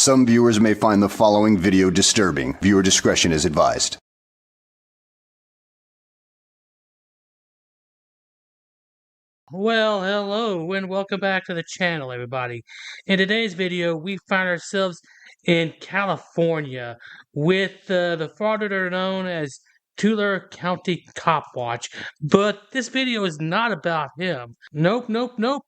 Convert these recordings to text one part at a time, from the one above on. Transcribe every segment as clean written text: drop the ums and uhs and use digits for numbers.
Some viewers may find the following video disturbing. Viewer discretion is advised. Well, hello and welcome back to the channel, everybody. In today's video, we find ourselves in California with the frauditor known as Tulare County Cop Watch. But this video is not about him. Nope,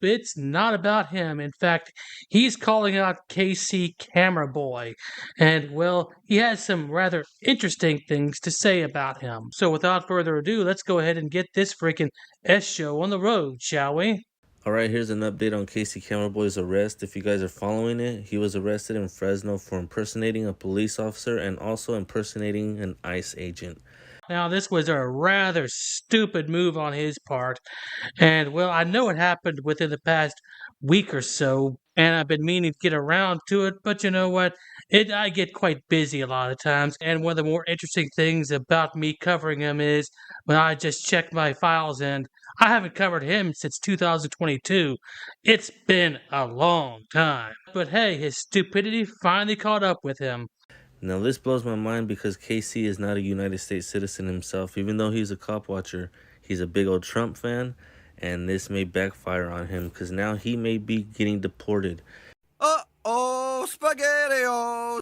it's not about him. In fact, he's calling out KC Camera Boy. And, well, he has some rather interesting things to say about him. So without further ado, let's go ahead and get this freaking S-show on the road, shall we? Alright, here's an update on Casey Cameraboy's arrest. If you guys are following it, he was arrested in Fresno for impersonating a police officer and also impersonating an ICE agent. Now, this was a rather stupid move on his part, and, well, I know it happened within the past week or so, and I've been meaning to get around to it, but you know what? I get quite busy a lot of times, and one of the more interesting things about me covering him is when I just check my files, and I haven't covered him since 2022. It's been a long time. But hey, his stupidity finally caught up with him. Now this blows my mind because KC is not a United States citizen himself. Even though he's a cop watcher, he's a big old Trump fan, and this may backfire on him because now he may be getting deported. Uh-oh, spaghetti-o!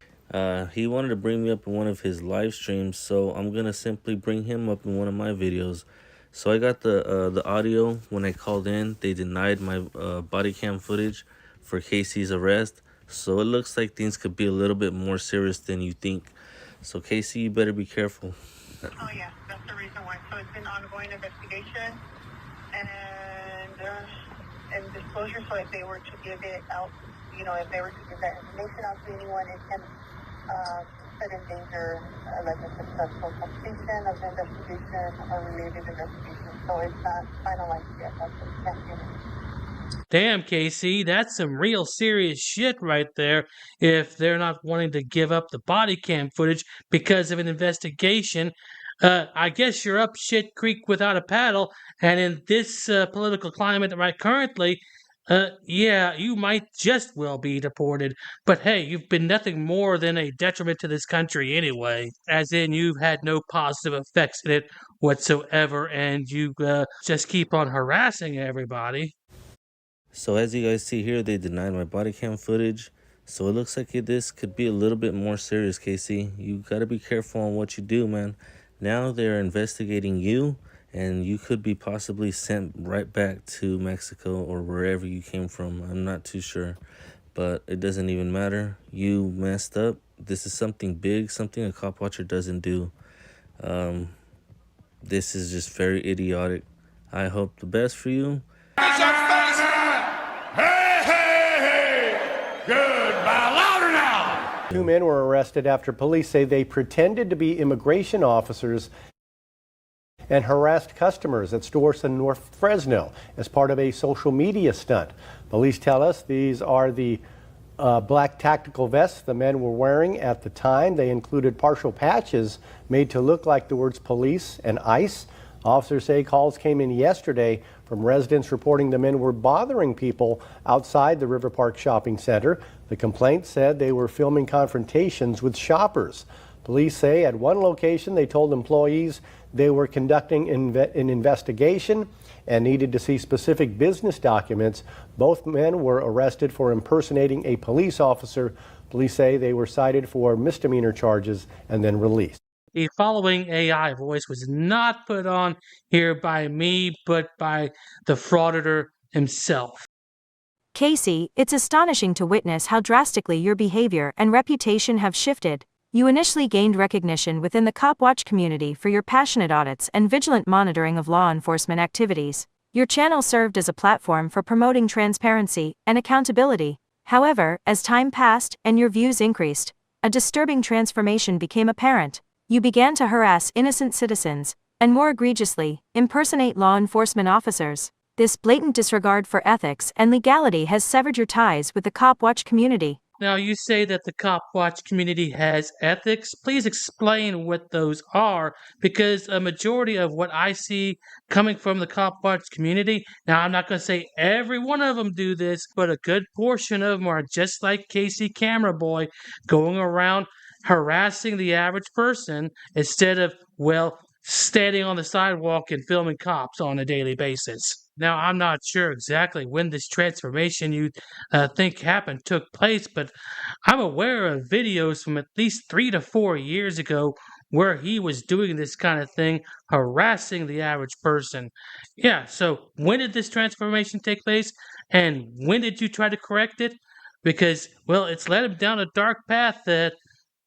He wanted to bring me up in one of his live streams, so I'm gonna simply bring him up in one of my videos. So I got the audio when I called in. They denied my body cam footage for Casey's arrest. So it looks like things could be a little bit more serious than you think. So Casey, you better be careful. Oh yeah, that's the reason why. So it's an ongoing investigation and disclosure. So if they were to give it out, you know, if they were to give that information out to anyone, it can put in danger like a successful completion of the investigation or related investigation. So it's not finalized yet. That's what we can't give it. Damn, KC, that's some real serious shit right there if they're not wanting to give up the body cam footage because of an investigation. I guess you're up shit creek without a paddle, and in this political climate right currently, yeah, you might just well be deported. But hey, you've been nothing more than a detriment to this country anyway, as in you've had no positive effects in it whatsoever, and you just keep on harassing everybody. So as you guys see here, they denied my body cam footage. So it looks like this could be a little bit more serious, Casey. You got to be careful on what you do, man. Now they're investigating you, and you could be possibly sent right back to Mexico or wherever you came from. I'm not too sure, but it doesn't even matter. You messed up. This is something big, something a cop watcher doesn't do. This is just very idiotic. I hope the best for you. Two men were arrested after police say they pretended to be immigration officers and harassed customers at stores in North Fresno as part of a social media stunt. Police tell us these are the black tactical vests the men were wearing at the time. They included partial patches made to look like the words police and ICE. Officers say calls came in yesterday from residents reporting the men were bothering people outside the River Park Shopping Center. The complaint said they were filming confrontations with shoppers. Police say at one location they told employees they were conducting an investigation and needed to see specific business documents. Both men were arrested for impersonating a police officer. Police say they were cited for misdemeanor charges and then released. The following AI voice was not put on here by me, but by the frauditor himself. Casey, it's astonishing to witness how drastically your behavior and reputation have shifted. You initially gained recognition within the cop watch community for your passionate audits and vigilant monitoring of law enforcement activities. Your channel served as a platform for promoting transparency and accountability. However, as time passed and your views increased, a disturbing transformation became apparent. You began to harass innocent citizens, and more egregiously, impersonate law enforcement officers. This blatant disregard for ethics and legality has severed your ties with the cop watch community. Now, you say that the cop watch community has ethics. Please explain what those are, because a majority of what I see coming from the cop watch community, now I'm not going to say every one of them do this, but a good portion of them are just like Casey Camera Boy, going around harassing the average person instead of, well, standing on the sidewalk and filming cops on a daily basis. Now, I'm not sure exactly when this transformation you think happened took place, but I'm aware of videos from at least 3 to 4 years ago where he was doing this kind of thing, harassing the average person. Yeah, so when did this transformation take place, and when did you try to correct it? Because, well, it's led him down a dark path that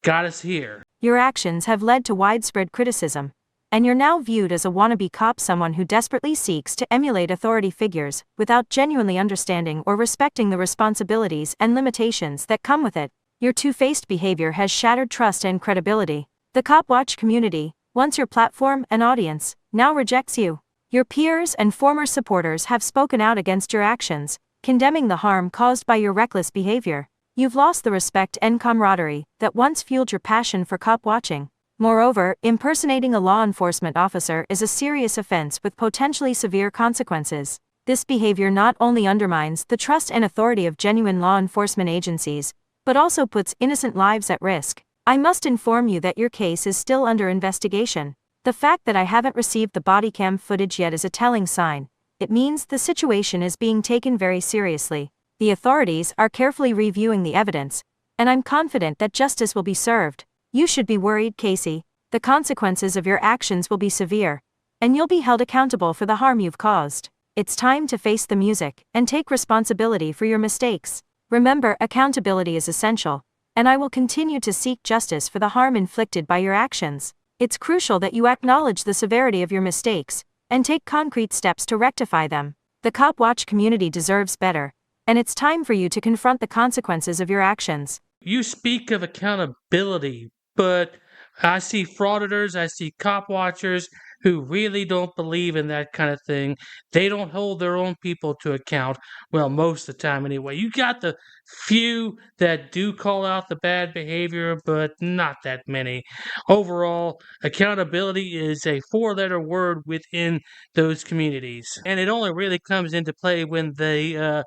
got us here. Your actions have led to widespread criticism, and you're now viewed as a wannabe cop, someone who desperately seeks to emulate authority figures without genuinely understanding or respecting the responsibilities and limitations that come with it. Your two-faced behavior has shattered trust and credibility. The cop watch community, once your platform and audience, now rejects you. Your peers and former supporters have spoken out against your actions, condemning the harm caused by your reckless behavior. You've lost the respect and camaraderie that once fueled your passion for cop watching. Moreover, impersonating a law enforcement officer is a serious offense with potentially severe consequences. This behavior not only undermines the trust and authority of genuine law enforcement agencies, but also puts innocent lives at risk. I must inform you that your case is still under investigation. The fact that I haven't received the body cam footage yet is a telling sign. It means the situation is being taken very seriously. The authorities are carefully reviewing the evidence, and I'm confident that justice will be served. You should be worried, Casey. The consequences of your actions will be severe, and you'll be held accountable for the harm you've caused. It's time to face the music and take responsibility for your mistakes. Remember, accountability is essential, and I will continue to seek justice for the harm inflicted by your actions. It's crucial that you acknowledge the severity of your mistakes and take concrete steps to rectify them. The cop watch community deserves better, and it's time for you to confront the consequences of your actions. You speak of accountability, but I see frauditors, I see cop watchers who really don't believe in that kind of thing. They don't hold their own people to account, well, most of the time anyway. You got the few that do call out the bad behavior, but not that many. Overall, accountability is a four-letter word within those communities, and it only really comes into play when they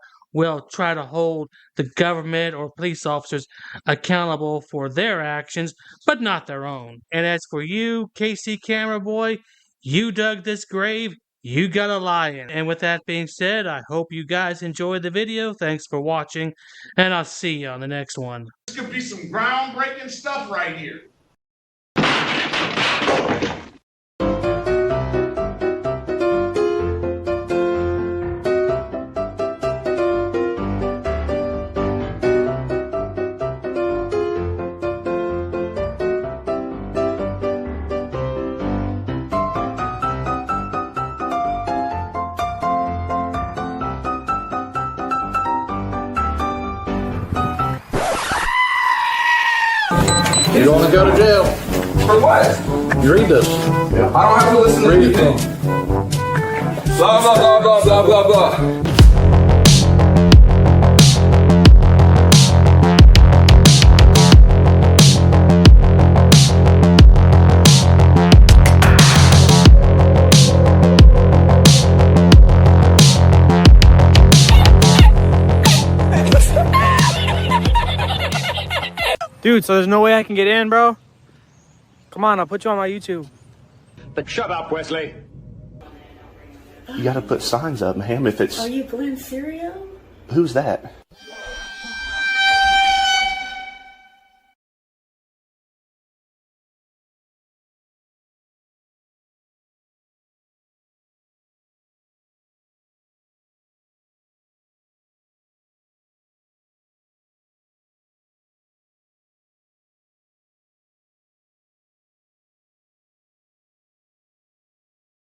try to hold the government or police officers accountable for their actions, but not their own. And as for you, Casey Camera Boy, you dug this grave, you got a lie in. And with that being said, I hope you guys enjoyed the video. Thanks for watching, and I'll see you on the next one. This could be some groundbreaking stuff right here. You don't want to go to jail. For what? You read this. I don't have to listen to Read anything. Blah, blah, blah, blah, blah, blah, blah. Dude, so there's no way I can get in, bro? Come on, I'll put you on my YouTube. Then shut up, Wesley. You gotta put signs up, ma'am, if it's... Are you Glenn Serio? Who's that?